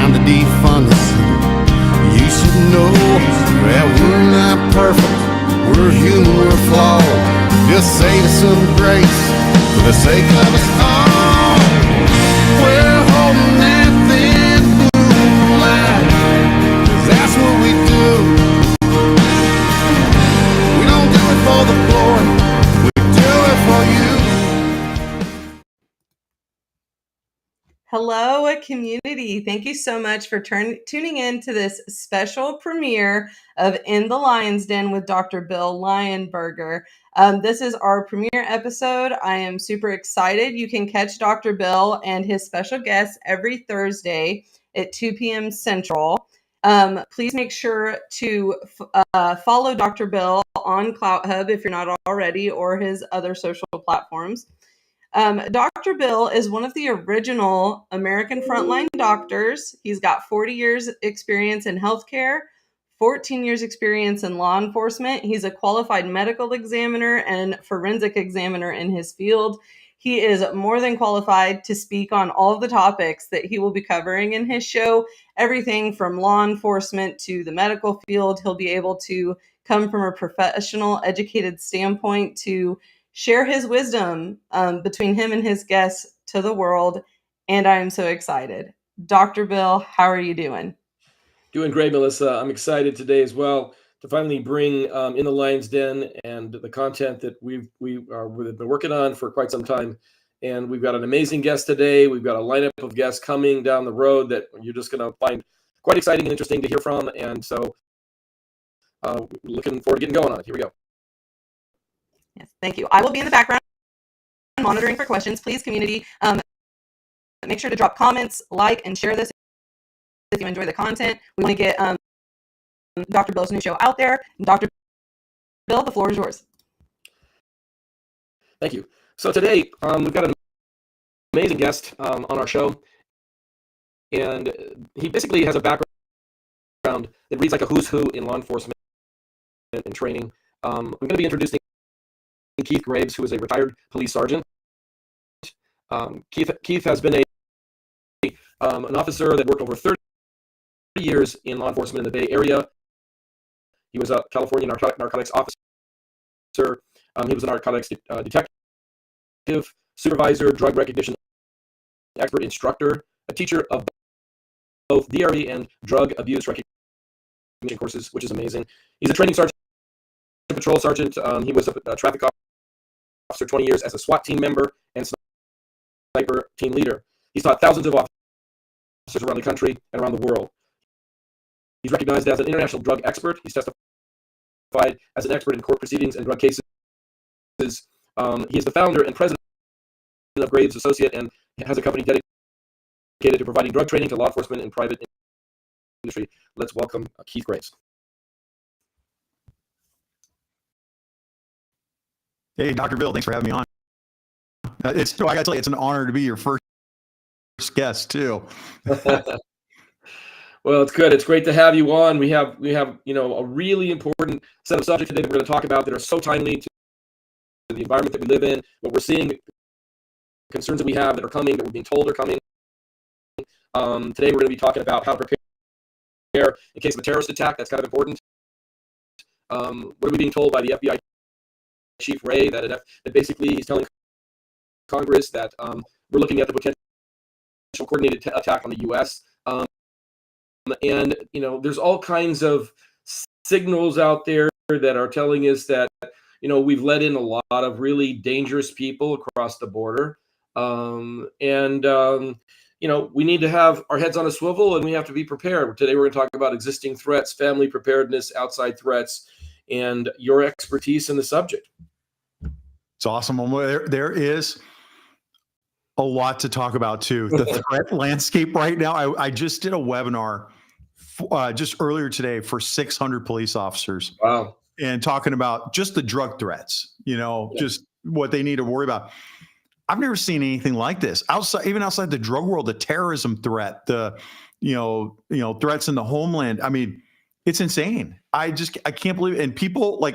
time to defund this. You should know that we're not perfect. We're human, we're flawed. Just save us some grace for the sake of us all. We're holding that thin blue line, 'cause that's what we do. We don't do it for the glory, we do it for you. Hello, community. Thank you so much for tuning in to this special premiere of In the Lion's Den with Dr. Bill Lionberger. This is our premiere episode. I am super excited. You can catch Dr. Bill and his special guests every Thursday at 2 p.m. Central. Please make sure to follow Dr. Bill on CloutHub if you're not already, or his other social platforms. Dr. Bill is one of the original American frontline doctors. He's got 40 years experience in healthcare, 14 years experience in law enforcement. He's a qualified medical examiner and forensic examiner in his field. He is more than qualified to speak on all of the topics that he will be covering in his show, everything from law enforcement to the medical field. He'll be able to come from a professional, educated standpoint to share his wisdom between him and his guests to the world. And I am so excited. Dr. Bill, how are you doing? Doing great, Melissa. I'm excited today as well to finally bring In the Lion's Den and the content that we've been working on for quite some time. And we've got an amazing guest today. We've got a lineup of guests coming down the road that you're just going to find quite exciting and interesting to hear from. And so looking forward to getting going on it. Here we go. Yes, thank you. I will be in the background monitoring for questions. Please, community, make sure to drop comments, like, and share this if you enjoy the content. We want to get Dr. Bill's new show out there. Dr. Bill, the floor is yours. Thank you. So today we've got an amazing guest on our show, and he basically has a background that reads like a who's who in law enforcement and training. I'm going to be introducing Keith Graves, who is a retired police sergeant. Keith has been an officer that worked over 30 years in law enforcement in the Bay Area. He was a California narcotics officer. He was a narcotics detective, supervisor, drug recognition expert, instructor, a teacher of both DRE and drug abuse recognition courses, which is amazing. He's a training sergeant, patrol sergeant. He was a traffic officer 20 years as a SWAT team member and sniper team leader. He's taught thousands of officers around the country and around the world. He's recognized as an international drug expert. He's testified as an expert in court proceedings and drug cases. He is the founder and president of Graves Associate and has a company dedicated to providing drug training to law enforcement and private industry. Let's welcome Keith Graves. Hey, Dr. Bill, thanks for having me on. I got to tell you, it's an honor to be your first guest too. Well, it's good. It's great to have you on. We have a really important set of subjects today that we're going to talk about that are so timely to the environment that we live in, what we're seeing, concerns that we have that are coming, that we're being told are coming. Today we're going to be talking about how to prepare in case of a terrorist attack. That's kind of important. What are we being told by the FBI Chief Wray that basically he's telling Congress that we're looking at the potential coordinated attack on the U.S. And there's all kinds of signals out there that are telling us that we've let in a lot of really dangerous people across the border, we need to have our heads on a swivel and we have to be prepared. Today we're going to talk about existing threats, family preparedness, outside threats, and your expertise in the subject. It's awesome. There is a lot to talk about too. The threat landscape right now. I just did a webinar just earlier today for 600 police officers. Wow. And talking about just the drug threats, just what they need to worry about. I've never seen anything like this even outside the drug world, the terrorism threat, the threats in the homeland. I mean, it's insane. I can't believe it. And people,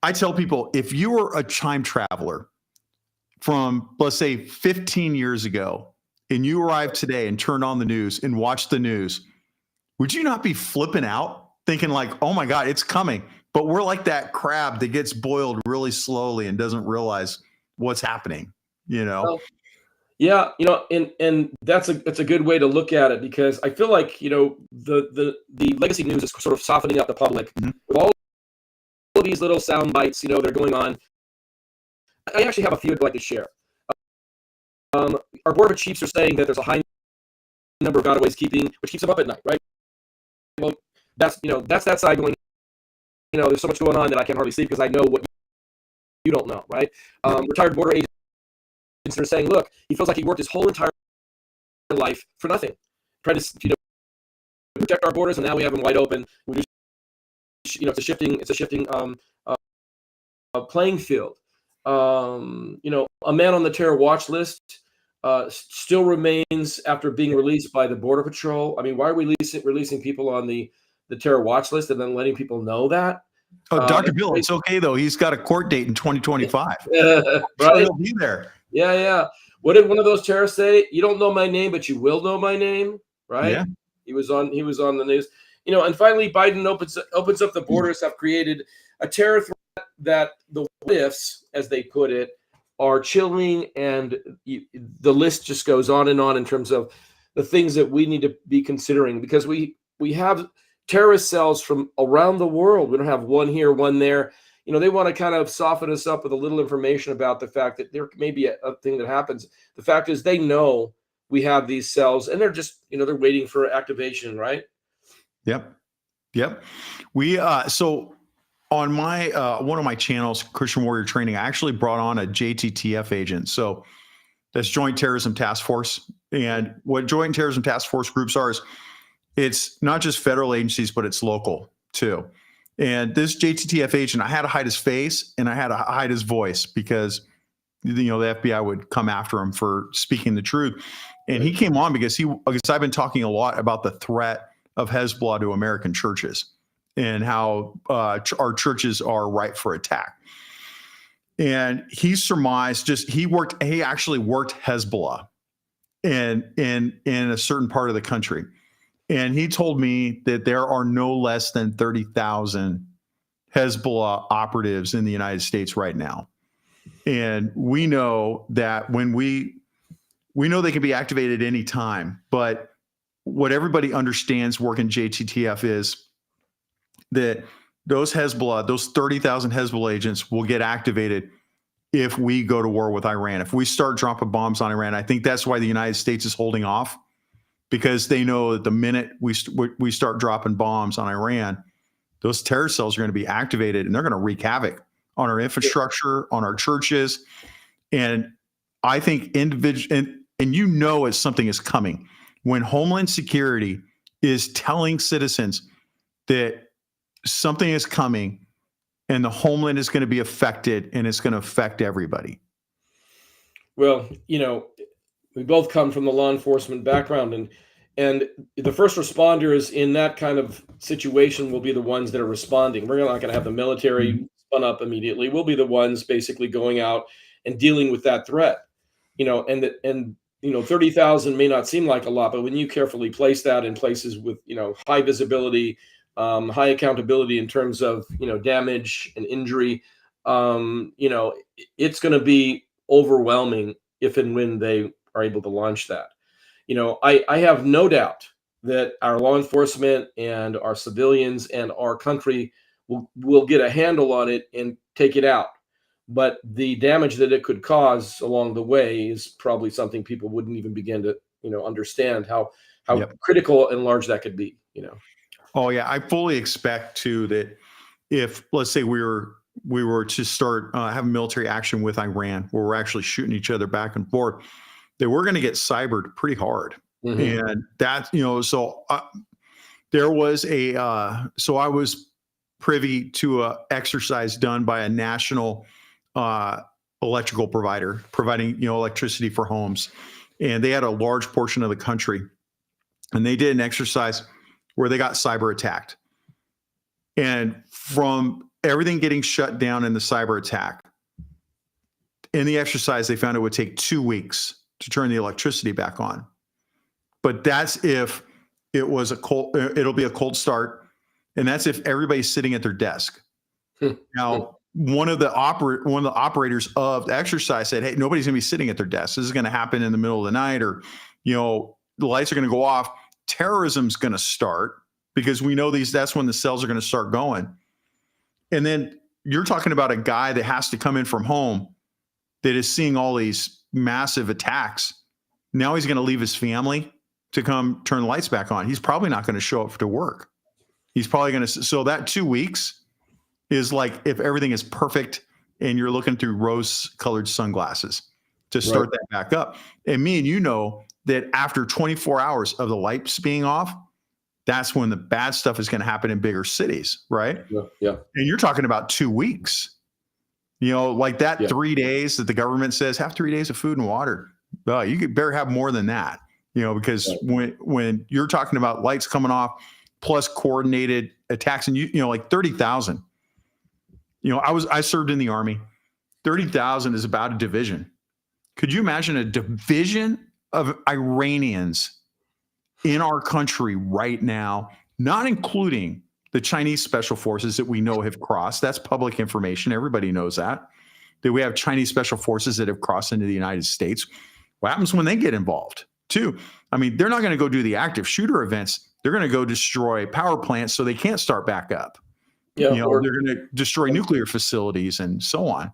I tell people, if you were a time traveler from, let's say, 15 years ago, and you arrived today and turned on the news and watched the news, would you not be flipping out thinking like, oh my God, it's coming? But we're like that crab that gets boiled really slowly and doesn't realize what's happening, you know? Well, yeah, and that's a good way to look at it, because I feel like, the legacy news is sort of softening up the public with all of these little sound bites, that are going on. I actually have a few I'd like to share. Our board of chiefs are saying that there's a high number of gotaways which keeps them up at night, right? Well, that's that side going, there's so much going on that I can't hardly sleep because I know what you don't know, right? Retired border agents are saying, look, he feels like he worked his whole entire life for nothing, trying to, protect our borders, and now we have them wide open. It's a shifting playing field. A man on the terror watch list still remains after being released by the Border Patrol. I mean, why are we releasing people on the terror watch list and then letting people know that? Oh, Dr. Bill, it's okay though. He's got a court date in 2025. Right? So he'll be there. Yeah. What did one of those terrorists say? You don't know my name, but you will know my name, right? Yeah. He was on the news. And finally Biden opens up the borders, have created a terror threat that the what ifs, as they put it, are chilling, and the list just goes on and on in terms of the things that we need to be considering, because we have terrorist cells from around the world. We don't have one here, one there. They want to kind of soften us up with a little information about the fact that there may be a thing that happens. The fact is they know we have these cells, and they're just, they're waiting for activation, right? Yep. We so on my one of my channels, Christian Warrior Training, I actually brought on a JTTF agent. So that's Joint Terrorism Task Force. And what Joint Terrorism Task Force groups are is it's not just federal agencies, but it's local too. And this JTTF agent, I had to hide his face and I had to hide his voice because the FBI would come after him for speaking the truth. And he came on because I've been talking a lot about the threat of Hezbollah to American churches and how our churches are ripe for attack. And he surmised he actually worked Hezbollah in a certain part of the country. And he told me that there are no less than 30,000 Hezbollah operatives in the United States right now. And we know that when we know they can be activated any time, but what everybody understands working JTTF is that those 30,000 Hezbollah agents will get activated if we go to war with Iran. If we start dropping bombs on Iran, I think that's why the United States is holding off, because they know that the minute we start dropping bombs on Iran, those terror cells are going to be activated and they're going to wreak havoc on our infrastructure, on our churches. And I think as something is coming when Homeland Security is telling citizens that something is coming and the homeland is going to be affected and it's going to affect everybody. Well, we both come from the law enforcement background, and the first responders in that kind of situation will be the ones that are responding. We're not going to have the military spun up immediately. We'll be the ones basically going out and dealing with that threat. 30,000 may not seem like a lot, but when you carefully place that in places with, high visibility, high accountability in terms of, damage and injury, it's going to be overwhelming if and when they are able to launch that. I have no doubt that our law enforcement and our civilians and our country will get a handle on it and take it out. But the damage that it could cause along the way is probably something people wouldn't even begin to, understand how critical and large that could be, Oh yeah, I fully expect too that if, let's say, we were to start having military action with Iran, where we're actually shooting each other back and forth, that we're going to get cybered pretty hard. Mm-hmm. And that, there was so I was privy to a exercise done by a national electrical provider providing, electricity for homes. And they had a large portion of the country. And they did an exercise where they got cyber attacked. And from everything getting shut down in the cyber attack, in the exercise, they found it would take 2 weeks to turn the electricity back on. But that's if it was it'll be a cold start. And that's if everybody's sitting at their desk. Now, one of the operators of the exercise said, hey, nobody's going to be sitting at their desk. This is going to happen in the middle of the night, or, the lights are going to go off. Terrorism's going to start because we know that's when the cells are going to start going. And then you're talking about a guy that has to come in from home that is seeing all these massive attacks. Now he's going to leave his family to come turn the lights back on. He's probably not going to show up to work. He's probably going to, so that 2 weeks is like if everything is perfect and you're looking through rose-colored sunglasses to start that back up. And me and you know that after 24 hours of the lights being off, that's when the bad stuff is going to happen in bigger cities, right? Yeah. And you're talking about 2 weeks. Like that 3 days that the government says, have 3 days of food and water. You could better have more than that, because when you're talking about lights coming off plus coordinated attacks and like 30,000, I served in the Army. 30,000 is about a division. Could you imagine a division of Iranians in our country right now, not including the Chinese special forces that we know have crossed? That's public information. Everybody knows that we have Chinese special forces that have crossed into the United States. What happens when they get involved too? I mean, they're not going to go do the active shooter events. They're going to go destroy power plants so they can't start back up. They're going to destroy nuclear facilities and so on.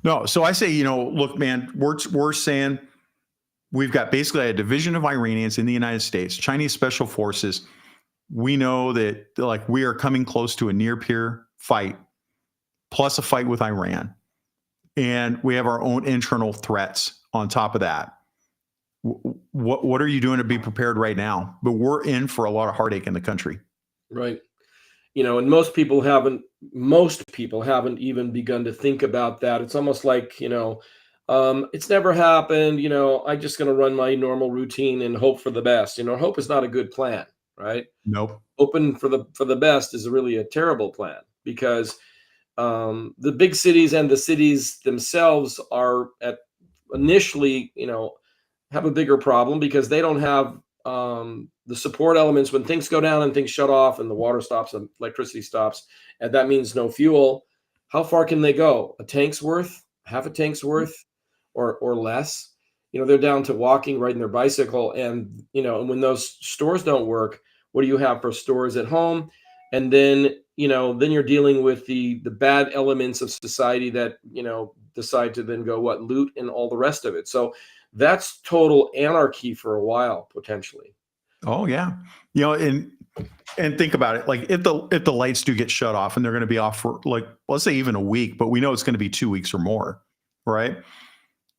No, so I say, look, man, we're saying we've got basically a division of Iranians in the United States, Chinese special forces. We know that we are coming close to a near peer fight, plus a fight with Iran. And we have our own internal threats on top of that. What are you doing to be prepared right now? But we're in for a lot of heartache in the country. Right. And most people haven't even begun to think about that. It's almost like, it's never happened. I'm just going to run my normal routine and hope for the best. Hope is not a good plan, right? Nope. Hoping for the best is really a terrible plan because the big cities and the cities themselves are initially, have a bigger problem because they don't have the support elements when things go down and things shut off and the water stops and electricity stops, and that means no fuel. How far can they go? A tank's worth, half a tank's worth, or less? They're down to walking, riding their bicycle, and and when those stores don't work, what do you have for stores at home? And then then you're dealing with the bad elements of society that decide to then go loot and all the rest of it. So that's total anarchy for a while, potentially. Oh yeah. And think about it. Like if the lights do get shut off and they're going to be off for let's say even a week, but we know it's going to be 2 weeks or more, right?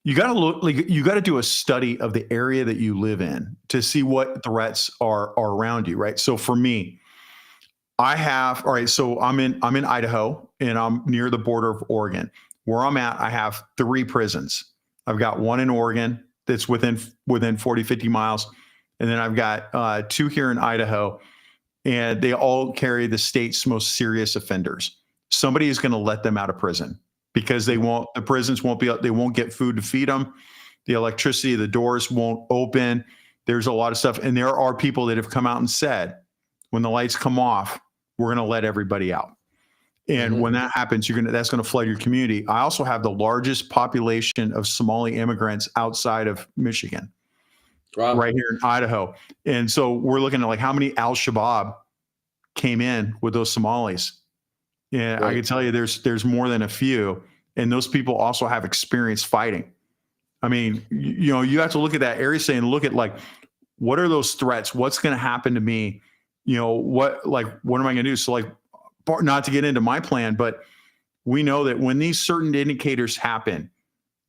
You got to you got to do a study of the area that you live in to see what threats are around you, right? So for me, so I'm in Idaho and I'm near the border of Oregon. Where I'm at, I have 3 prisons. I've got one in Oregon that's within 40, 50 miles. And then I've got 2 here in Idaho, and they all carry the state's most serious offenders. Somebody is going to let them out of prison because the prisons they won't get food to feed them. The electricity, the doors won't open. There's a lot of stuff. And there are people that have come out and said, when the lights come off, we're going to let everybody out. And when that happens, that's going to flood your community. I also have the largest population of Somali immigrants outside of Michigan. Wow. Right here in Idaho. And so we're looking at how many al-Shabaab came in with those Somalis. Yeah, right. I can tell you there's more than a few. And those people also have experience fighting. I mean, you have to look at that area look at what are those threats? What's going to happen to me? What am I going to do? So not to get into my plan, but we know that when these certain indicators happen,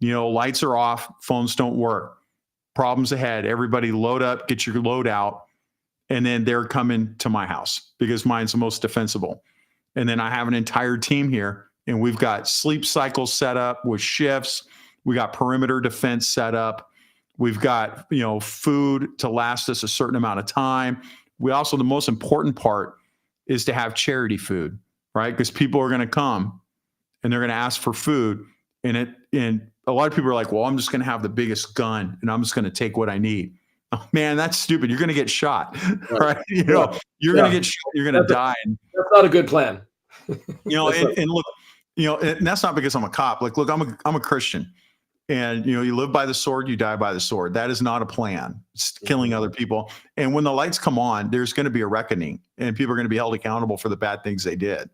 lights are off, phones don't work, problems ahead, everybody load up, get your load out. And then they're coming to my house because mine's the most defensible. And then I have an entire team here and we've got sleep cycles set up with shifts. We got perimeter defense set up. We've got, food to last us a certain amount of time. We also, the most important part is to have charity food, right? Because people are going to come and they're going to ask for food. And a lot of people are like, well, I'm just going to have the biggest gun and I'm just going to take what I need. Oh, man, that's stupid. You're going to get shot, right? You know, you're going to get shot. You're going to die. And, That's not a good plan. you know, and look, you know, and that's not because I'm a cop. Like, look, I'm a Christian, and you know, you live by the sword, you die by the sword. That is not a plan. It's killing other people. And when the lights come on, there's going to be a reckoning, and people are going to be held accountable for the bad things they did.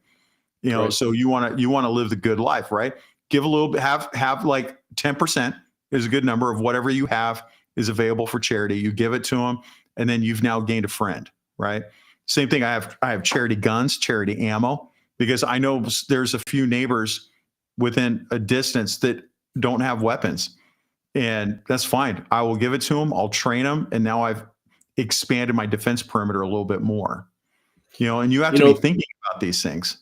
You know, so you want to live the good life, right? Give a little bit, have like 10% is a good number of whatever you have is available for charity. You give it to them, and then you've now gained a friend, right? Same thing. I have charity guns, charity ammo, because I know there's a few neighbors within a distance that don't have weapons, and that's fine. I will give it to them. I'll train them, and now I've expanded my defense perimeter a little bit more. You know, and you have to be thinking about these things.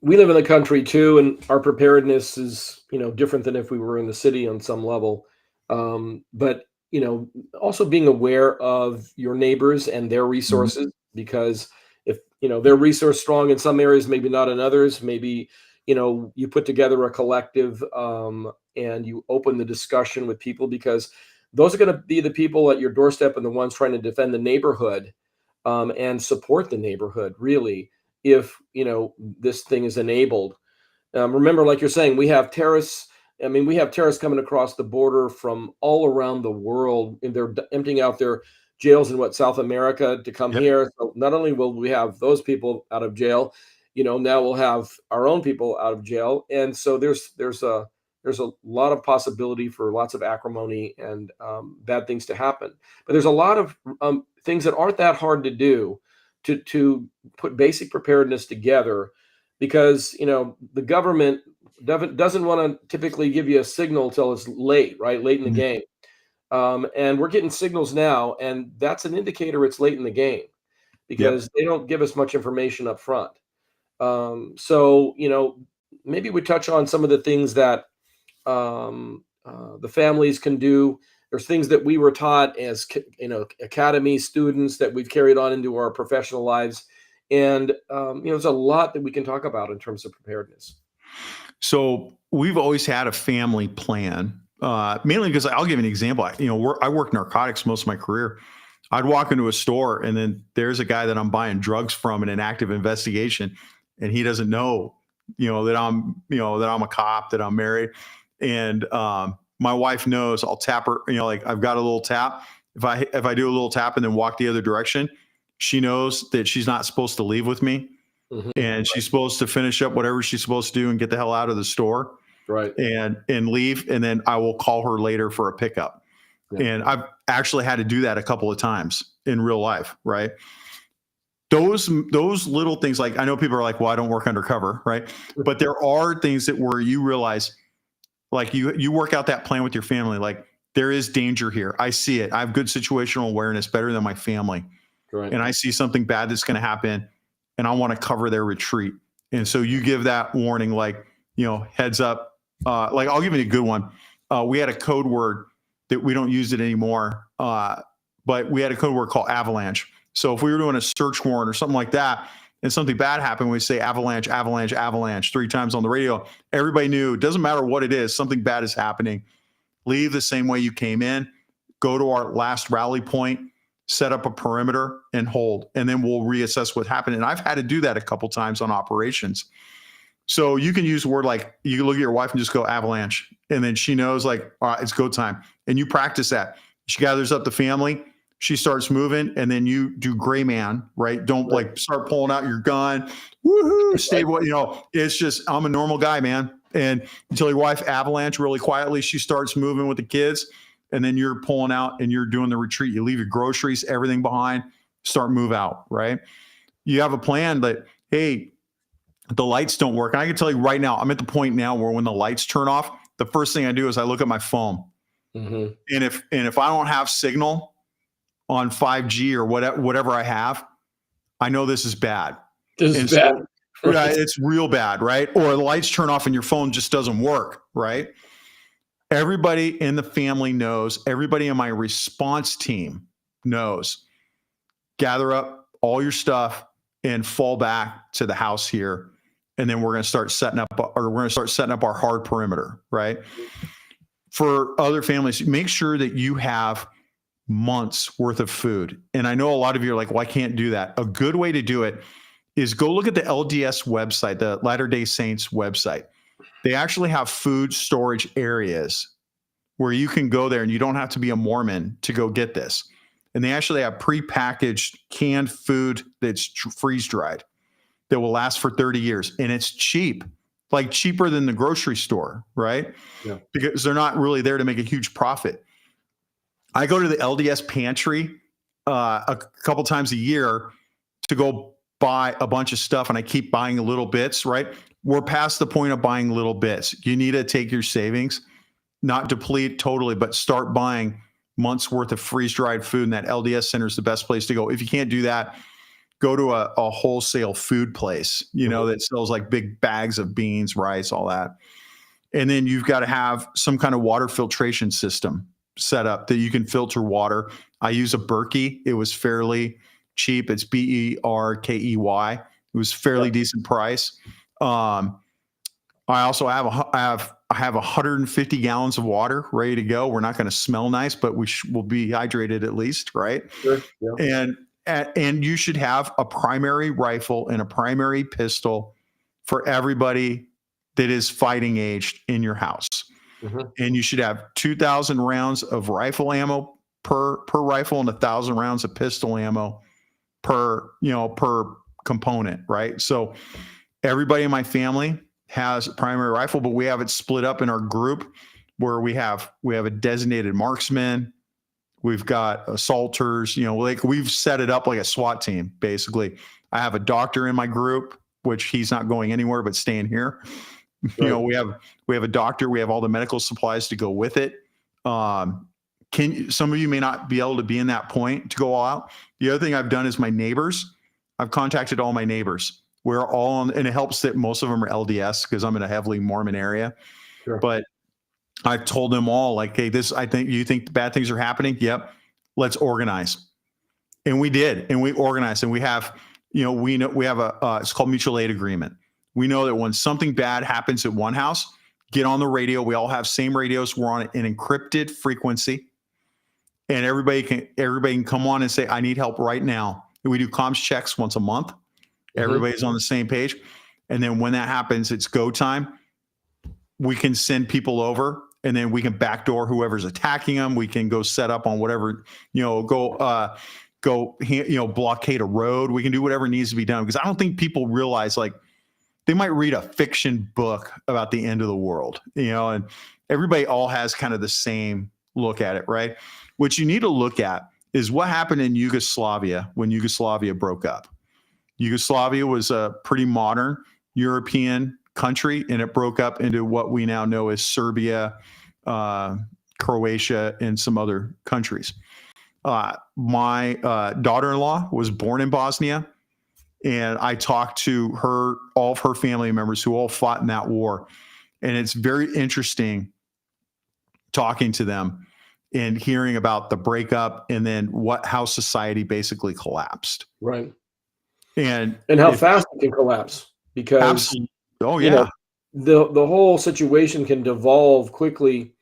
We live in the country too, and our preparedness is, you know, different than if we were in the city on some level. But you know, also being aware of your neighbors and their resources, because if, you know, they're resource strong in some areas, maybe not in others, maybe, you know, you put together a collective and you open the discussion with people, because those are going to be the people at your doorstep and the ones trying to defend the neighborhood and support the neighborhood, really, if, you know, this thing is enabled. Remember, like you're saying, we have terrorists. I mean, we have terrorists coming across the border from all around the world, and they're emptying out their jails in South America to come here. So not only will we have those people out of jail, you know, now we'll have our own people out of jail, and so there's a lot of possibility for lots of acrimony and bad things to happen. But there's a lot of things that aren't that hard to do to put basic preparedness together, because, you know, the government doesn't want to typically give you a signal till it's late in the game. And we're getting signals now, and that's an indicator it's late in the game, because they don't give us much information up front. So, you know, maybe we touch on some of the things that the families can do. There's things that we were taught as, you know, academy students that we've carried on into our professional lives. And, you know, there's a lot that we can talk about in terms of preparedness. So we've always had a family plan, mainly because I'll give you an example. You know, I worked narcotics most of my career. I'd walk into a store, and then there's a guy that I'm buying drugs from in an active investigation, and he doesn't know, you know, that I'm a cop, that I'm married, and my wife knows. I'll tap her, you know, like I've got a little tap. If I do a little tap and then walk the other direction, she knows that she's not supposed to leave with me. And she's supposed to finish up whatever she's supposed to do and get the hell out of the store, and leave. And then I will call her later for a pickup. And I've actually had to do that a couple of times in real life, right? Those little things, like, I know people are like, well, I don't work undercover, right? But there are things that where you realize, like, you work out that plan with your family, like, there is danger here. I see it. I have good situational awareness, better than my family. And I see something bad that's going to happen, and I want to cover their retreat. And so you give that warning, like, you know, heads up. Like, I'll give you a good one. We had a code word that we don't use it anymore, but we had a code word called avalanche. So if we were doing a search warrant or something like that, and something bad happened, we say avalanche, avalanche, avalanche 3 times on the radio. Everybody knew, it doesn't matter what it is, something bad is happening. Leave the same way you came in. Go to our last rally point, set up a perimeter, and hold, and then we'll reassess what happened. And I've had to do that a couple times on operations. So you can use a word like, you can look at your wife and just go avalanche, and then she knows, like, all right, it's go time. And you practice that. She gathers up the family, she starts moving, and then you do gray man, right? Don't like start pulling out your gun. Woohoo! Stay what, you know, it's just, I'm a normal guy, man. And you tell your wife avalanche really quietly, she starts moving with the kids. And then you're pulling out and you're doing the retreat. You leave your groceries, everything behind, start move out, right? You have a plan that, hey, the lights don't work. And I can tell you right now, I'm at the point now where when the lights turn off, the first thing I do is I look at my phone. And if I don't have signal on 5G or whatever I have, I know this is bad. This is bad. Yeah, it's real bad, right? Or the lights turn off and your phone just doesn't work, right? Everybody in the family knows, everybody in my response team knows. Gather up all your stuff and fall back to the house here. And then we're going to start setting up our hard perimeter, right? for other families, make sure that you have months worth of food. And I know a lot of you are like, well, I can't do that. A good way to do it is go look at the LDS website, the Latter-day Saints website. They actually have food storage areas where you can go there and you don't have to be a Mormon to go get this. And they actually have prepackaged canned food that's freeze dried that will last for 30 years. And it's cheap, like cheaper than the grocery store, right? Yeah. Because they're not really there to make a huge profit. I go to the LDS pantry a couple times a year to go buy a bunch of stuff, and I keep buying little bits, right? We're past the point of buying little bits. You need to take your savings, not deplete totally, but start buying months worth of freeze-dried food, and that LDS center is the best place to go. If you can't do that, go to a wholesale food place, that sells like big bags of beans, rice, all that. And then you've got to have some kind of water filtration system set up that you can filter water. I use a Berkey. It was fairly cheap. It's Berkey. It was fairly decent price. I also have I have 150 gallons of water ready to go. We're not going to smell nice, but we'll be hydrated at least, right? Sure. Yeah. And you should have a primary rifle and a primary pistol for everybody that is fighting age in your house. Mm-hmm. And you should have 2,000 rounds of rifle ammo per rifle and 1,000 rounds of pistol ammo per component, right? So everybody in my family has a primary rifle, but we have it split up in our group where we have a designated marksman. We've got assaulters, like we've set it up like a SWAT team, basically. I have a doctor in my group, which he's not going anywhere but staying here. Right. We have a doctor. We have all the medical supplies to go with it. Some of you may not be able to be in that point to go all out. The other thing I've done is my neighbors. I've contacted all my neighbors. We're all on, and it helps that most of them are LDS because I'm in a heavily Mormon area. Sure. But I've told them all, like, hey, you think bad things are happening? Yep. Let's organize. And we did. And we organized. And we have, it's called mutual aid agreement. We know that when something bad happens at one house, get on the radio. We all have same radios. We're on an encrypted frequency. And everybody can come on and say, I need help right now. And we do comms checks once a month. Mm-hmm. Everybody's on the same page. And then when that happens, it's go time. We can send people over, and then we can backdoor whoever's attacking them. We can go set up on whatever, blockade a road. We can do whatever needs to be done, because I don't think people realize, like, they might read a fiction book about the end of the world, and everybody all has kind of the same look at it, right? What you need to look at is what happened in Yugoslavia when Yugoslavia broke up. Yugoslavia was a pretty modern European country, and it broke up into what we now know as Serbia, Croatia, and some other countries. My daughter-in-law was born in Bosnia, and I talked to all of her family members who all fought in that war. And it's very interesting talking to them and hearing about the breakup and then how society basically collapsed. Right. And how fast it can collapse, because absolutely. Oh yeah. The whole situation can devolve quickly,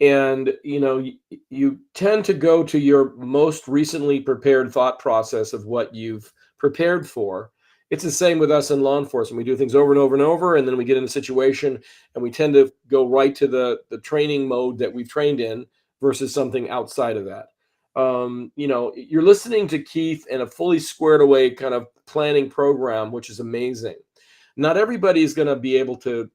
and you tend to go to your most recently prepared thought process of what you've prepared for. It's the same with us in law enforcement. We do things over and over and over, and then we get in a situation and we tend to go right to the training mode that we've trained in versus something outside of that. You're listening to Keith in a fully squared away kind of planning program, which is amazing. Not everybody is going to be able to,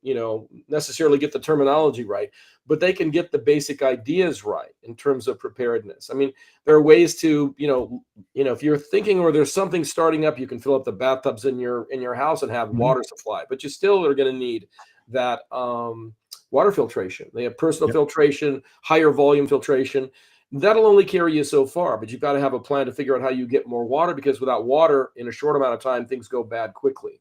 necessarily get the terminology right, but they can get the basic ideas right in terms of preparedness. I mean, there are ways to, if you're thinking or there's something starting up, you can fill up the bathtubs in your house and have water supply, but you still are going to need that water filtration. They have personal filtration, higher volume filtration. That'll only carry you so far, but you've got to have a plan to figure out how you get more water, because without water in a short amount of time, things go bad quickly.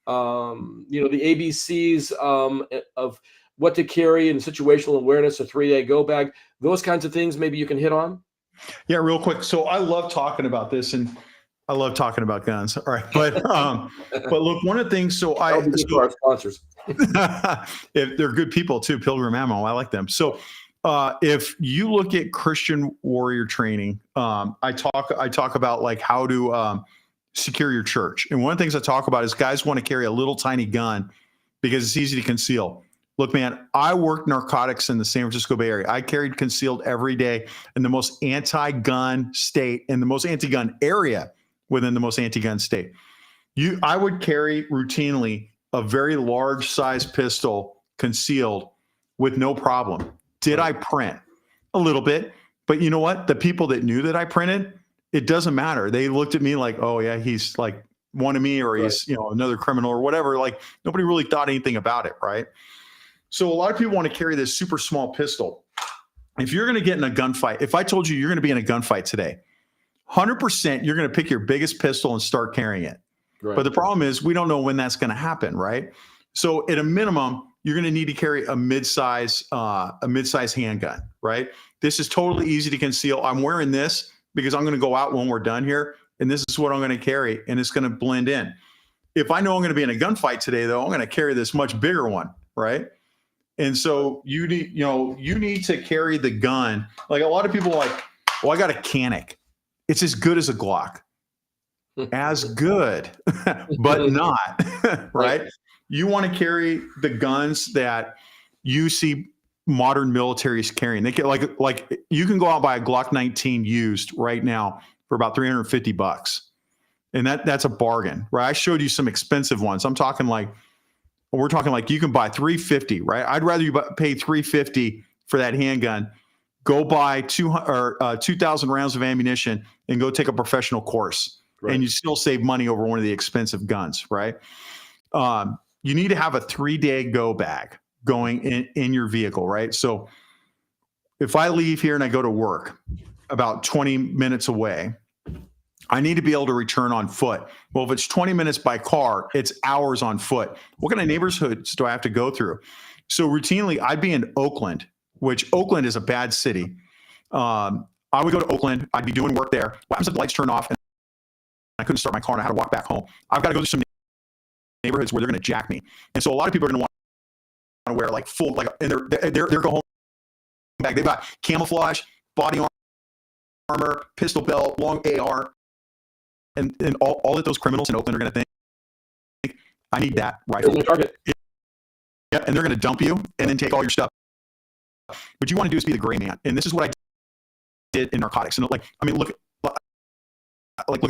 The ABCs of what to carry and situational awareness, a 3-day go bag, those kinds of things maybe you can hit on. Yeah, real quick. So I love talking about this, and I love talking about guns. All right. But look, one of the things, our sponsors. If they're good people too, Pilgrim Ammo, I like them. So If you look at Christian warrior training, I talk about like how to secure your church. And one of the things I talk about is guys want to carry a little tiny gun because it's easy to conceal. Look, man, I worked narcotics in the San Francisco Bay Area. I carried concealed every day in the most anti-gun state, in the most anti-gun area within the most anti-gun state. I would carry routinely a very large size pistol concealed with no problem. Did I print? A little bit. But you know what? The people that knew that I printed, it doesn't matter. They looked at me like, oh yeah, he's like one of me, or he's, another criminal or whatever. Like nobody really thought anything about it, right? So a lot of people want to carry this super small pistol. If you're going to get in a gunfight, if I told you you're going to be in a gunfight today, 100% you're going to pick your biggest pistol and start carrying it. Right. But the problem is we don't know when that's going to happen, right? So at a minimum, you're going to need to carry a mid-size handgun, right? This is totally easy to conceal. I'm wearing this because I'm going to go out when we're done here, and this is what I'm going to carry, and it's going to blend in. If I know I'm going to be in a gunfight today, though, I'm going to carry this much bigger one, right? And so you need to carry the gun. Like a lot of people are like, well, I got a Canic. It's as good as a Glock. As good, but not, right? You want to carry the guns that you see modern militaries carrying. They get like you can go out and buy a Glock 19 used right now for about $350. And that's a bargain, right? I showed you some expensive ones. We're talking like you can buy $350, right? I'd rather you pay $350 for that handgun. Go buy 2,000 rounds of ammunition and go take a professional course. Right. And you still save money over one of the expensive guns, right? You need to have a 3-day go bag going in your vehicle, right? So if I leave here and I go to work about 20 minutes away, I need to be able to return on foot. Well, if it's 20 minutes by car, it's hours on foot. What kind of neighborhoods do I have to go through? So routinely, I'd be in Oakland, which Oakland is a bad city. I would go to Oakland. I'd be doing work there. What happens if the lights turn off and I couldn't start my car and I had to walk back home? I've got to go to some neighborhoods where they're going to jack me. And so a lot of people are going to want to wear like full, like, and they're go home bag. They've got camouflage, body armor, pistol belt, long AR. And all of those criminals in Oakland are going to think, I need that rifle. Target. Yeah, and they're going to dump you and then take all your stuff. What you want to do is be the gray man. And this is what I did in narcotics. And look at me.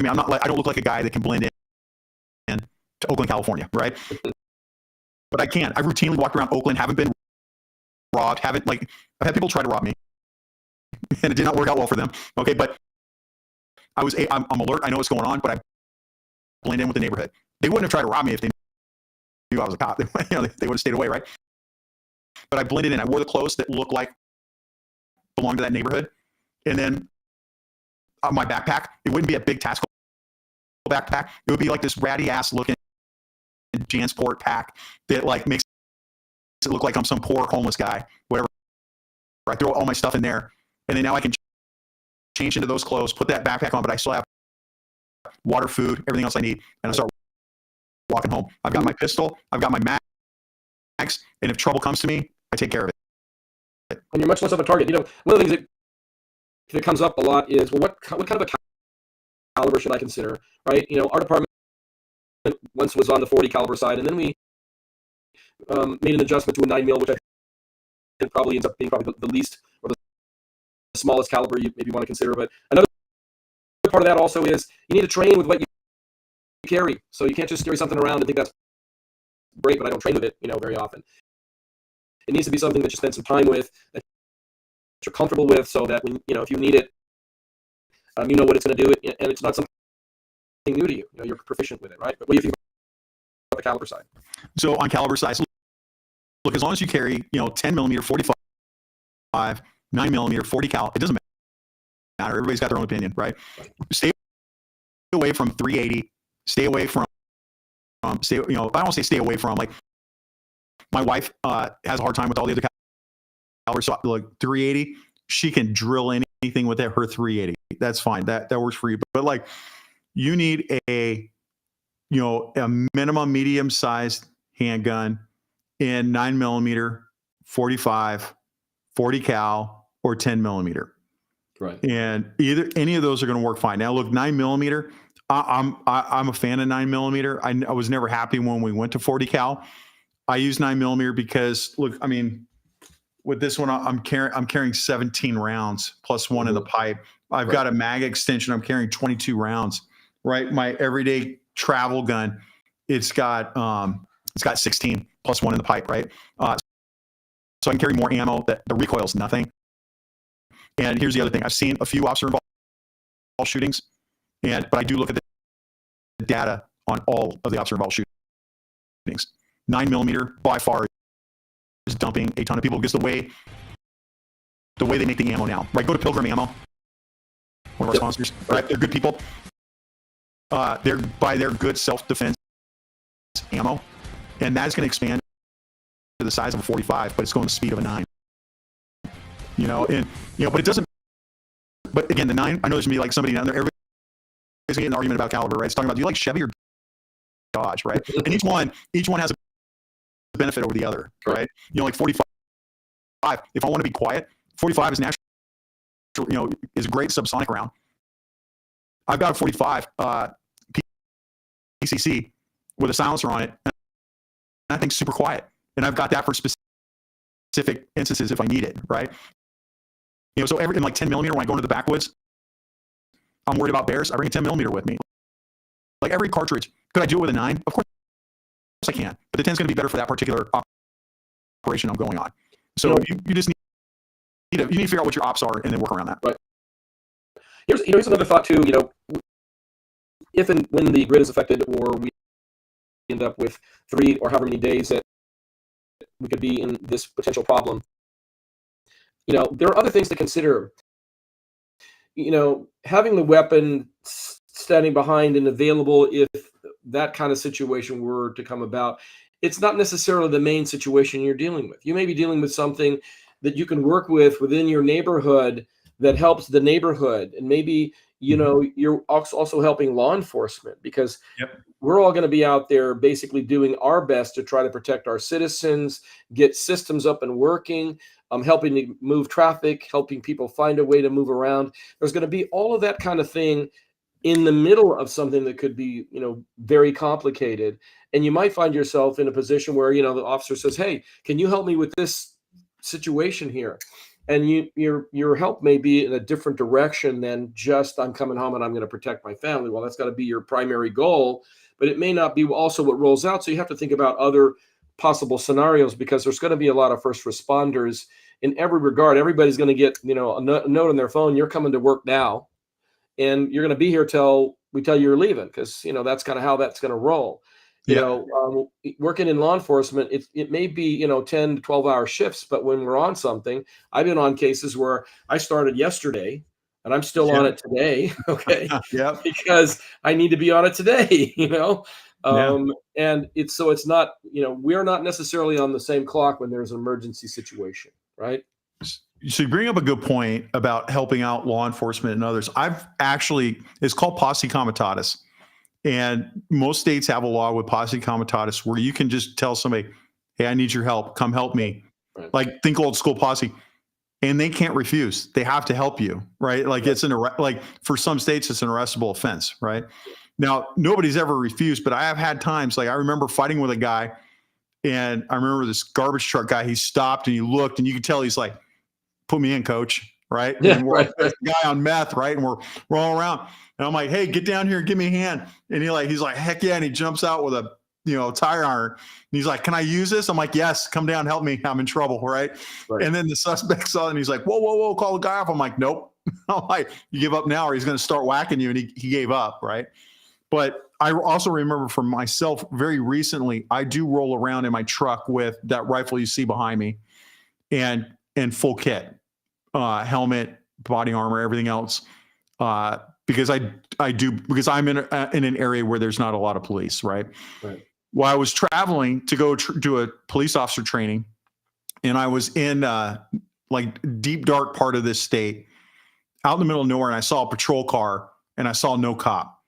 I don't look like a guy that can blend in to Oakland, California, right? But I can. I routinely walked around Oakland, haven't been robbed, I've had people try to rob me, and it did not work out well for them. Okay, but I'm alert. I know what's going on, but I blend in with the neighborhood. They wouldn't have tried to rob me if they knew I was a cop. They would have stayed away, right? But I blended in. I wore the clothes that looked like belonged to that neighborhood, and then my backpack, it wouldn't be a big Tactical backpack. It would be like this ratty ass looking Jansport pack that like makes it look like I'm some poor homeless guy. Whatever. I throw all my stuff in there, and then now I can change into those clothes, put that backpack on, but I still have water, food, everything else I need, and I start walking home. I've got my pistol, I've got my mags, and if trouble comes to me, I take care of it. And you're much less of a target. One of the things that comes up a lot is, well, what kind of a caliber should I consider, right? Our department once was on the 40 caliber side, and then we made an adjustment to a 9mm, which I think probably ends up being the least or the smallest caliber you maybe want to consider. But another part of that also is you need to train with what you carry. So you can't just carry something around and think that's great, but I don't train with it, very often. It needs to be something that you spend some time with, that you're comfortable with, so that when, if you need it, you know what it's going to do, and it's not something new to you. You're proficient with it, right? But what do you think about the caliber side? So on caliber size, look, as long as you carry, 10mm, 45, 9mm, 40 cal, it doesn't matter. Everybody's got their own opinion, right? Stay away from 380. Stay away from, I don't want to say stay away from, like, my wife has a hard time with all the other calibers. So like 380, she can drill anything with her 380. That's fine. That works for you. But like, you need a minimum medium-sized handgun in 9mm, 45, 40 cal, or 10 millimeter. Right. And any of those are going to work fine. Now, look, 9 millimeter. I'm a fan of 9 millimeter. I was never happy when we went to 40 cal. I use 9 millimeter because, look, I mean, with this one, I'm carrying 17 rounds plus one in the pipe. I've got a mag extension. I'm carrying 22 rounds. Right, my everyday travel gun, it's got 16 plus one in the pipe. Right, so I can carry more ammo. That the recoil's nothing. And here's the other thing: I've seen a few officer involved shootings, but I do look at the data on all of the officer involved shootings. 9 millimeter by far is dumping a ton of people because the way they make the ammo now. Right, go to Pilgrim Ammo, one of our sponsors. Right, they're good people. They're by their good self-defense ammo, and that's going to expand to the size of a 45, but it's going the speed of a 9. But it doesn't. But again, the 9. I know there's gonna be like somebody down there. Everybody's getting an argument about caliber, right? It's talking about, do you like Chevy or Dodge, right? And each one has a benefit over the other, right? Like 45. If I want to be quiet, 45 is natural. Is a great subsonic round. I've got a 45 PCC with a silencer on it, and I think super quiet. And I've got that for specific instances if I need it, right? So in like 10 millimeter, when I go into the backwoods, I'm worried about bears. I bring a 10 millimeter with me. Like every cartridge, could I do it with a 9? Of course I can, but the 10 is going to be better for that particular operation I'm going on. So you just need to figure out what your ops are and then work around that. Right. Here's another thought too. If and when the grid is affected, or we end up with 3 or however many days that we could be in this potential problem, there are other things to consider. Having the weapon standing behind and available if that kind of situation were to come about, it's not necessarily the main situation you're dealing with. You may be dealing with something that you can work with within your neighborhood that helps the neighborhood, and maybe you're also helping law enforcement, because we're all going to be out there basically doing our best to try to protect our citizens, get systems up and working, helping to move traffic, helping people find a way to move around. There's going to be all of that kind of thing in the middle of something that could be very complicated, and you might find yourself in a position where the officer says, "Hey, can you help me with this situation here?" And your help may be in a different direction than just, I'm coming home and I'm going to protect my family. Well, that's got to be your primary goal, but it may not be also what rolls out. So you have to think about other possible scenarios, because there's going to be a lot of first responders in every regard. Everybody's going to get a note on their phone: "You're coming to work now, and you're going to be here till we tell you you're leaving," because that's kind of how that's going to roll. Working in law enforcement, it may be 10 to 12-hour shifts, but when we're on something, I've been on cases where I started yesterday and I'm still on it today. Okay. Because I need to be on it today. And it's not, we're not necessarily on the same clock when there's an emergency situation, right? So you bring up a good point about helping out law enforcement and others. It's called posse comitatus. And most states have a law with posse comitatus where you can just tell somebody, "Hey, I need your help. Come help me." Right. Like, think old school posse. And they can't refuse. They have to help you, right? Like, it's for some states, it's an arrestable offense, right? Now, nobody's ever refused, but I have had times, like I remember fighting with a guy, and I remember this garbage truck guy, he stopped and he looked, and you could tell he's like, "Put me in, coach." Right. Yeah, and we're a guy on meth, right? And we're all around. And I'm like, "Hey, get down here and give me a hand." And he's like, "Heck yeah." And he jumps out with a tire iron. And he's like, "Can I use this?" I'm like, "Yes, come down, help me. I'm in trouble." Right. And then the suspect saw it and he's like, whoa, call the guy off. I'm like, "Nope." I'm like, "You give up now or he's going to start whacking you." And he gave up. Right. But I also remember for myself, very recently, I do roll around in my truck with that rifle you see behind me and full kit. Helmet, body armor, everything else, because because I'm in an area where there's not a lot of police, right? While I was traveling to go do a police officer training, and I was in deep dark part of this state, out in the middle of nowhere, and I saw a patrol car, and I saw no cop,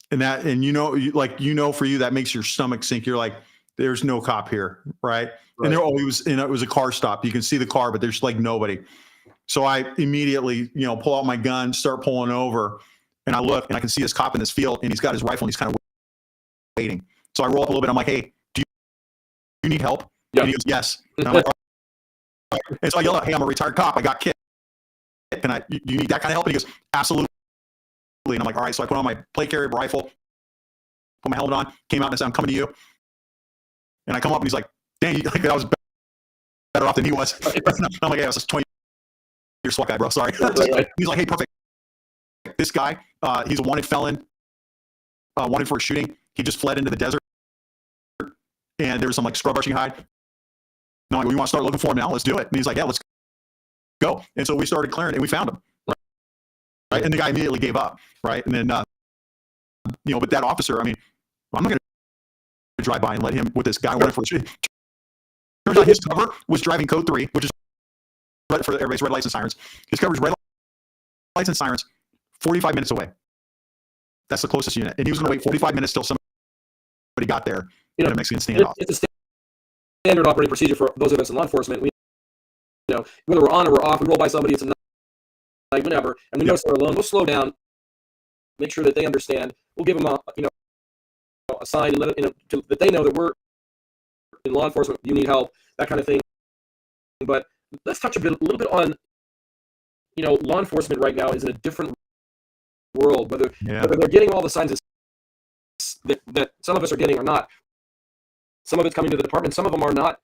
and for you that makes your stomach sink. You're like, "There's no cop here," right? And there, he was, it was a car stop. You can see the car, but there's like nobody. So I immediately, pull out my gun, start pulling over, and I look and I can see this cop in this field, and he's got his rifle and he's kind of waiting. So I roll up a little bit. I'm like, hey, do you need help? Yeah. And he goes, yes. And I'm like, all right. And so I yell out, hey, I'm a retired cop. I got kicked. And you need that kind of help? And he goes, absolutely. And I'm like, all right. So I put on my plate carrier rifle, put my helmet on, came out and I said, I'm coming to you. And I come up and he's like, dang, I was better off than he was. I'm like, yeah, I was just 20-year SWAT guy, bro. Sorry. Right. He's like, hey, perfect. This guy, he's a wanted felon, wanted for a shooting. He just fled into the desert. And there was some like scrub brushing hide. And I'm like, well, you want to start looking for him now? Let's do it. And he's like, yeah, let's go. And so we started clearing and we found him. Right. And the guy immediately gave up. Right. And then, but that officer, I mean, I'm not going to drive by and let him with this guy wanted for a shooting. Turns out his cover was driving code 3, which is for everybody's red lights and sirens. His cover is red lights and sirens, 45 minutes away. That's the closest unit. And he was going to wait 45 minutes till somebody got there in a Mexican standoff. It's a standard operating procedure for those of us in law enforcement. We, whether we're on or we're off, we roll by somebody, it's a night, whenever, and we notice they're alone, we'll slow down, make sure that they understand. We'll give them a sign and let it, that they know that we're in law enforcement, you need help, that kind of thing. But let's touch a little bit on, law enforcement right now is in a different world, whether they're getting all the signs that some of us are getting or not. Some of it's coming to the department. Some of them are not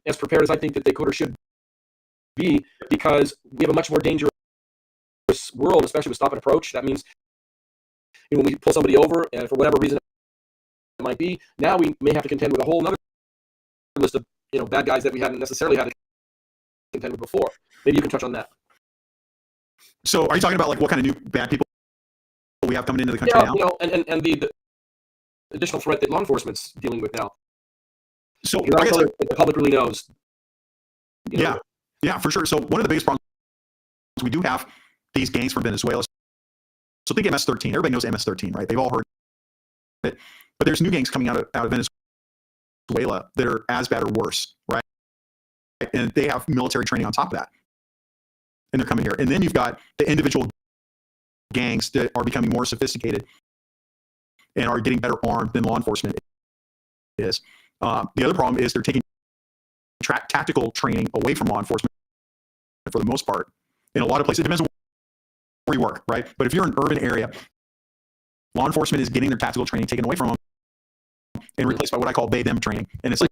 as prepared as I think that they could or should be, because we have a much more dangerous world, especially with stop and approach. That means when we pull somebody over, and for whatever reason it might be, now we may have to contend with a whole other list of bad guys that we hadn't necessarily had to contend with before. Maybe you can touch on that. So are you talking about like what kind of new bad people we have coming into the country now? And the additional threat that law enforcement's dealing with now. So the public really knows. Yeah, for sure. So one of the biggest problems we do have these gangs from Venezuela. So think MS-13. Everybody knows MS-13, right? They've all heard it. But there's new gangs coming out of Venezuela that are as bad or worse, right? And they have military training on top of that. And they're coming here. And then you've got the individual gangs that are becoming more sophisticated and are getting better armed than law enforcement is. The other problem is they're taking tactical training away from law enforcement for the most part. In a lot of places, it depends on where you work, right? But if you're in an urban area, law enforcement is getting their tactical training taken away from them and replaced by what I call they-them training. And it's like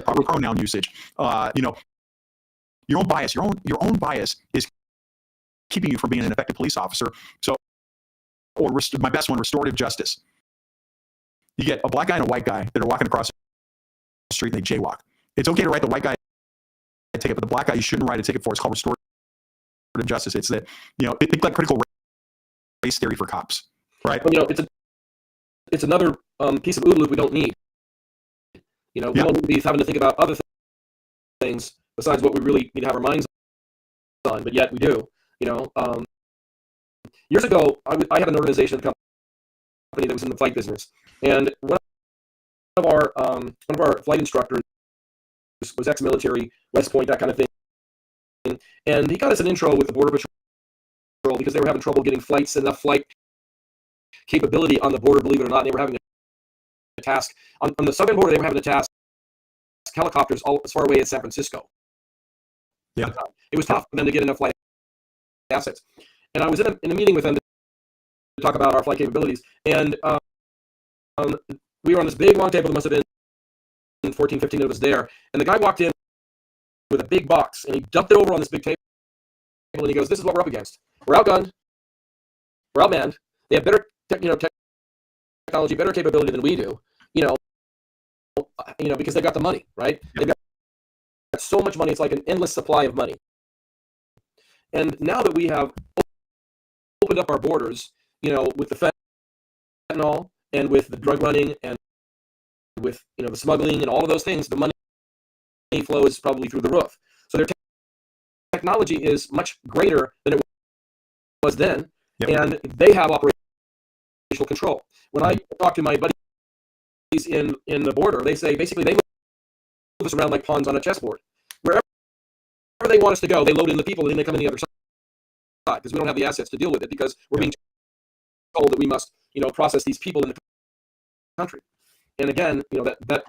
proper pronoun usage. Your own bias is keeping you from being an effective police officer. So, or my best one, restorative justice. You get a black guy and a white guy that are walking across the street and they jaywalk. It's okay to write the white guy a ticket, but the black guy you shouldn't write a ticket for. It's called restorative justice. It's that, it's like critical race theory for cops, right? Well, it's another piece of OODA loop we don't need. We don't need to be having to think about other things besides what we really need to have our minds on, but yet we do. Years ago, I had an organization, company that was in the flight business, and one of our flight instructors was ex-military, West Point, that kind of thing, and he got us an intro with the Border Patrol because they were having trouble getting enough flight capability on the border, believe it or not. They were having a task on the southern border. They were having to task helicopters all as far away as San Francisco. Yeah, it was tough for them to get enough flight assets. And I was in a meeting with them to talk about our flight capabilities. And we were on this big long table. There must have been 14, 15 of us there. And the guy walked in with a big box and he dumped it over on this big table. And he goes, "This is what we're up against. We're outgunned. We're outmanned. They have better technology, better capability than we do. Because they got the money, right? They've got so much money. It's like an endless supply of money. And now that we have opened up our borders, with the fentanyl and with the drug running and with the smuggling and all of those things, the money flow is probably through the roof. So their technology is much greater than it was then, and they have operational control. When I talk to my buddies in the border, they say basically they us around like pawns on a chessboard. Wherever they want us to go, they load in the people, and then they come in the other side because we don't have the assets to deal with it because we're being told that we must, process these people in the country. And again, that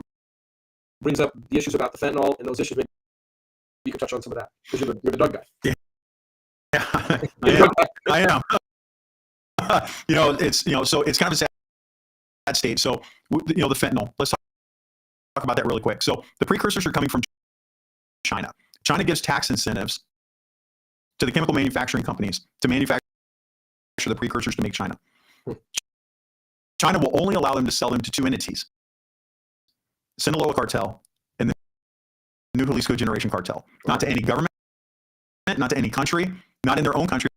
brings up the issues about the fentanyl and those issues. Maybe you can touch on some of that because you're the drug guy. Yeah, I am. So it's kind of a sad state. So, the fentanyl. Let's talk about that really quick. So the precursors are coming from China. China gives tax incentives to the chemical manufacturing companies to manufacture the precursors to make China. China will only allow them to sell them to two entities: Sinaloa cartel and the New Jalisco Generation cartel. Not to any government, not to any country, not in their own country.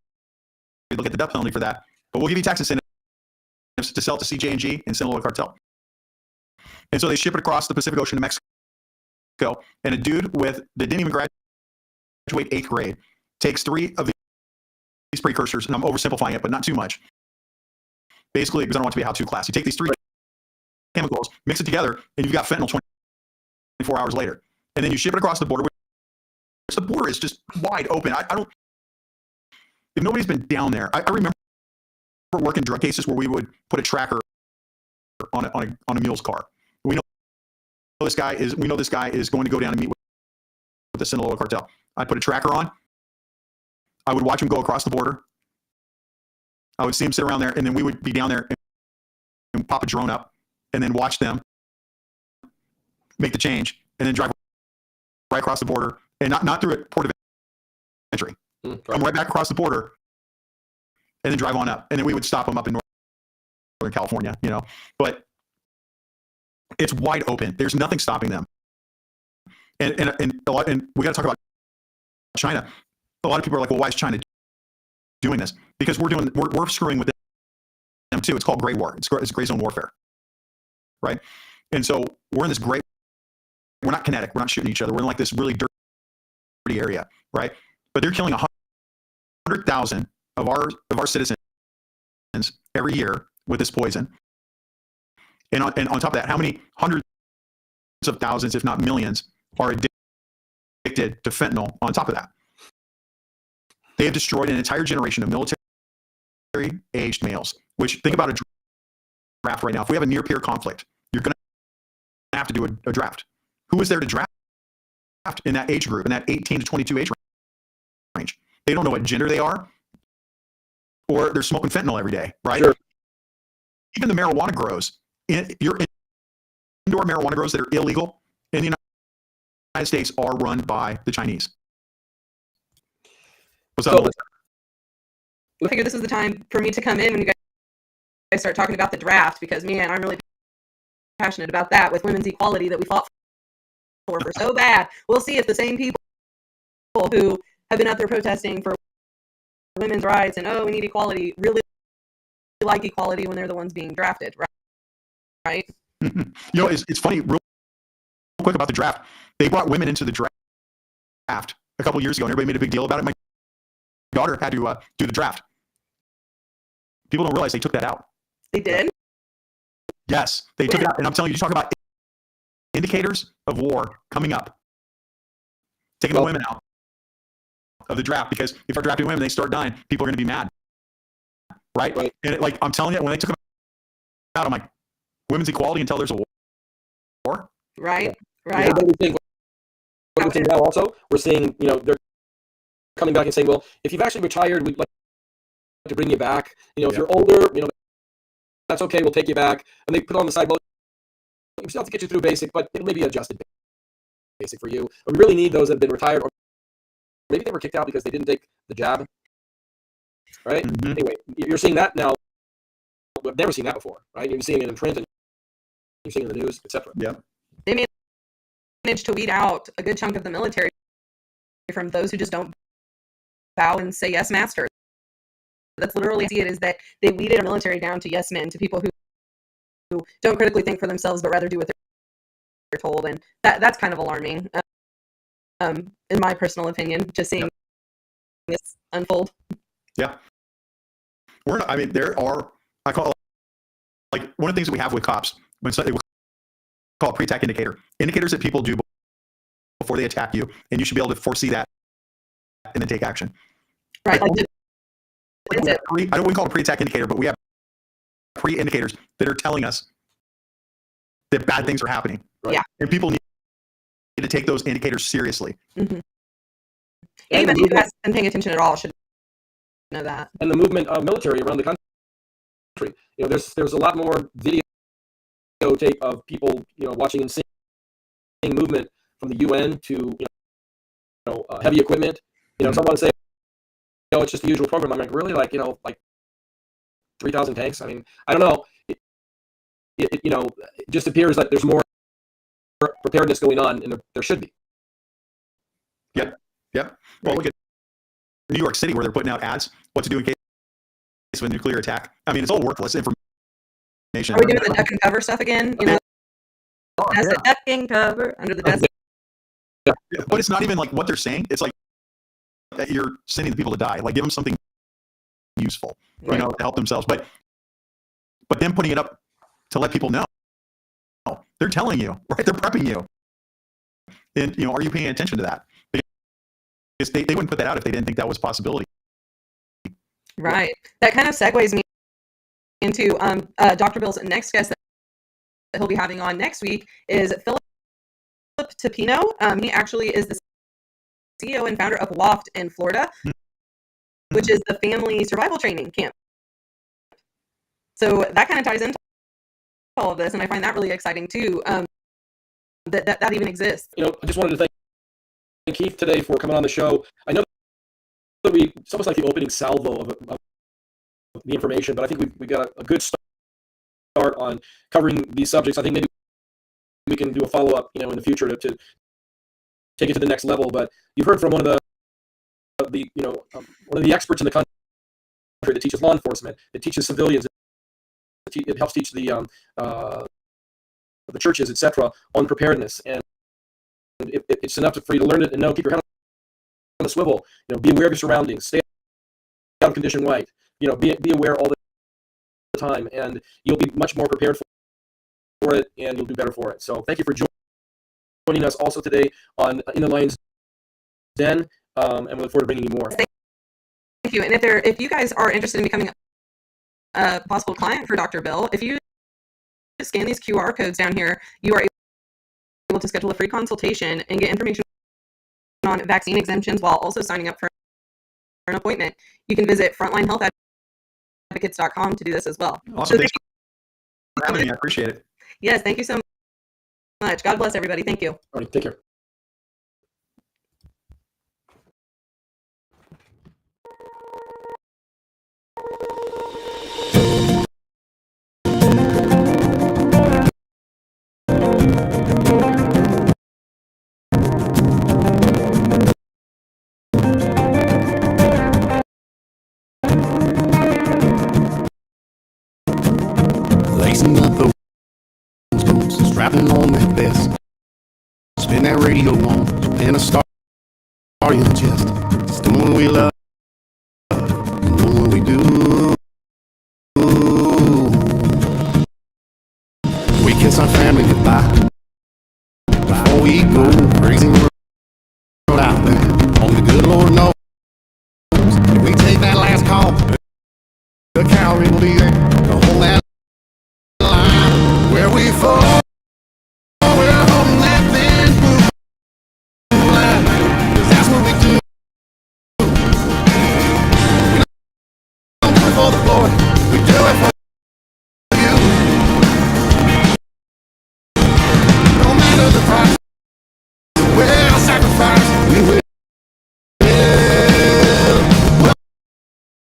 They'll get the death penalty for that. But we'll give you tax incentives to sell it to CJ&G and Sinaloa cartel. And so they ship it across the Pacific Ocean to Mexico. And a dude that didn't even graduate 8th grade takes 3 of these precursors, and I'm oversimplifying it, but not too much. Basically, because I don't want it to be a how-to class. You take these 3 chemicals, mix it together, and you've got fentanyl 24 hours later. And then you ship it across the border, which the border is just wide open. I don't, if nobody's been down there, I remember working drug cases where we would put a tracker on a mule's car. We know this guy is going to go down and meet with the Sinaloa cartel. I'd put a tracker on. I would watch him go across the border. I would see him sit around there, and then we would be down there and pop a drone up, and then watch them make the change, and then drive right across the border, and not through a port of entry. Come right back across the border, and then drive on up, and then we would stop them up in Northern California, But it's wide open. There's nothing stopping them. And we got to talk about China. A lot of people are like, well, why is China doing this? Because we're screwing with them too. It's called gray war. It's gray zone warfare, right? And so we're in this gray. We're not kinetic. We're not shooting each other. We're in like this really dirty area, right? But they're killing 100,000 of our citizens every year with this poison. And on top of that, how many hundreds of thousands, if not millions, are addicted to fentanyl on top of that? They have destroyed an entire generation of military-aged males, which, think about a draft right now. If we have a near-peer conflict, you're going to have to do a draft. Who is there to draft in that age group, in that 18 to 22 age range? They don't know what gender they are, or they're smoking fentanyl every day, right? Sure. Even the marijuana grows. Your indoor marijuana grows that are illegal in the United States are run by the Chinese. What's up? I figured this was the time for me to come in when you guys start talking about the draft, because, man, I'm really passionate about that with women's equality that we fought for so bad. We'll see if the same people who have been out there protesting for women's rights and, we need equality, really like equality when they're the ones being drafted, right? It's funny, real quick about the draft. They brought women into the draft a couple years ago, and everybody made a big deal about it. My daughter had to do the draft. People don't realize they took that out. They did? Yes, they took it out. And I'm telling you, talk about indicators of war coming up. Taking the women out of the draft, because if our drafting women, they start dying, people are going to be mad. Right? And I'm telling you, when they took them out, I'm like, women's equality until there's a war. Right. Yeah, what we're seeing now also, we're seeing, they're coming back and saying, well, if you've actually retired, we'd like to bring you back. If you're older, that's okay, we'll take you back. And they put on the side, well, we still have to get you through basic, but it may be adjusted basic for you. But we really need those that have been retired, or maybe they were kicked out because they didn't take the jab. Right? Mm-hmm. Anyway, you're seeing that now. I've never seen that before, right? You're seeing it in print, and you're seeing it in the news, etc. Yeah. They managed to weed out a good chunk of the military from those who just don't bow and say yes, master. That's literally see it, is that they weeded a military down to yes men, to people who don't critically think for themselves, but rather do what they're told, and that's kind of alarming. In my personal opinion, just seeing this unfold. Yeah. There are, I call it, like, one of the things that we have with cops, when they call a pre-tac indicator, indicators that people do before they attack you, and you should be able to foresee that and then take action. Right. Like, I don't want to call it a pre-attack indicator, but we have pre-indicators that are telling us that bad things are happening. Right. Yeah. And people need to take those indicators seriously. Mm-hmm. Anybody who hasn't been paying attention at all should know that. And the movement of military around the country. You know, there's a lot more videotape of people, you know, watching and seeing movement from the UN to, heavy equipment. You know, someone say, it's just the usual program. I'm like, really? Like, like 3,000 tanks? I mean, I don't know. It just appears like there's more preparedness going on, and there should be. Yep. Well, look at New York City, where they're putting out ads, what to do in case of a nuclear attack. I mean, it's all worthless information. Are we doing the duck and cover stuff again? That's the duck and cover under the desk. Yeah. But it's not even like what they're saying. It's like you're sending the people to die. Like, give them something useful, to help themselves. But then putting it up to let people know. They're telling you, right? They're prepping you. And, are you paying attention to that? Because they wouldn't put that out if they didn't think that was a possibility. Right. That kind of segues me into Dr. Bill's next guest that he'll be having on next week is Philip Tapino. He actually is the CEO and founder of Loft in Florida, which is the family survival training camp. So that kind of ties into all of this, and I find that really exciting too, that even exists. I just wanted to thank Keith today for coming on the show. I know that it's almost like the opening salvo of the information, but I think we got a good start on covering these subjects. I think maybe we can do a follow-up, in the future to take it to the next level. But you've heard from one of the experts in the country that teaches law enforcement, that teaches civilians, it helps teach the churches, etc., on preparedness. And it's enough for you to learn it and know, keep your head on the swivel. Be aware of your surroundings, stay out of condition white. Be aware all the time, and you'll be much more prepared for it, and you'll do better for it. So thank you for joining us also today on In the Lion's Den, and we look forward to bringing you more. Thank you. And if you guys are interested in becoming a possible client for Dr. Bill, if you scan these QR codes down here, you are able to schedule a free consultation and get information on vaccine exemptions while also signing up for an appointment. You can visit frontlinehealthadvocates.com to do this as well. Awesome. Thanks for having me. I appreciate it. Yes, thank you so much. God bless everybody. Thank you. All right, take care. Lacing up those boots, strapping on that vest, spin that radio on, and a star in your chest. It's doing what we love, and doing what we do. We kiss our family goodbye before we go crazy world out there. Only the good Lord knows if we take that last call, the cavalry will be there to hold that line where we fall. We're holding that thin blue line, 'cause that's what we do. We don't do it for the Lord, we do it for you. No matter the price, we'll sacrifice. We will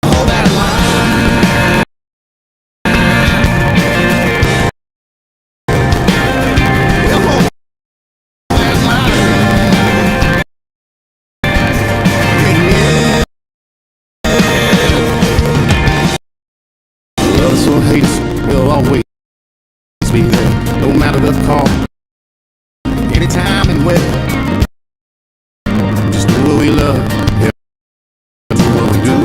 hold that line. We'll hold that line. Love us or hate us, we'll always be there, no matter the call, anytime and where. Just do what we love, yeah, do what we do.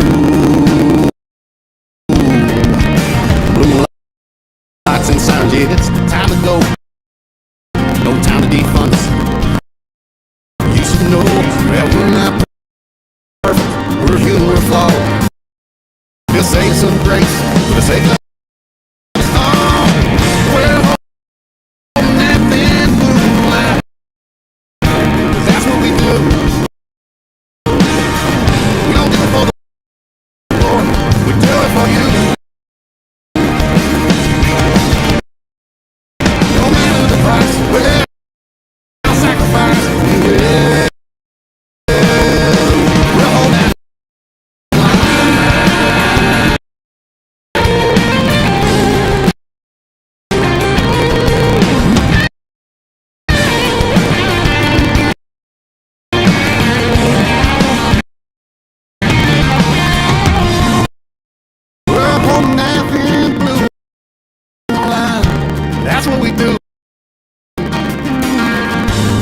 Blue lights and sounds, yeah, it's time to go. No time to defund us. sake of us all. We're holding that thin blue line. 'Cause that's what we do. We don't do it for the Lord, we do it for you. No matter the price, we'll sacrifice. We'll hold that. We're holding that thin blue line. That's what we do.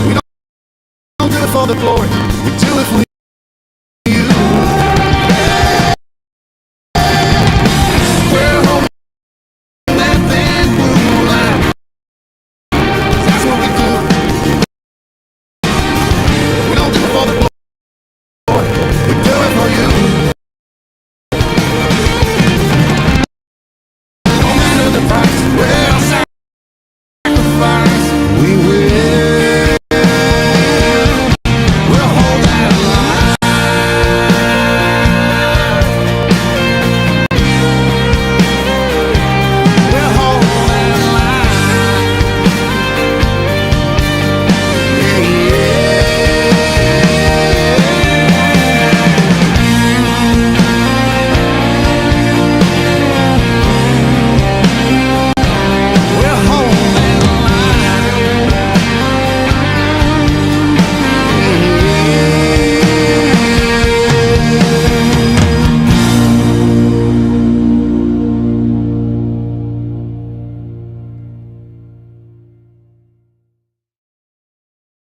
We don't do it for the glory. We do it for you. We're holding that thin blue line. That's what we do. We don't do it for the glory. We do it for you. No matter the price, we'll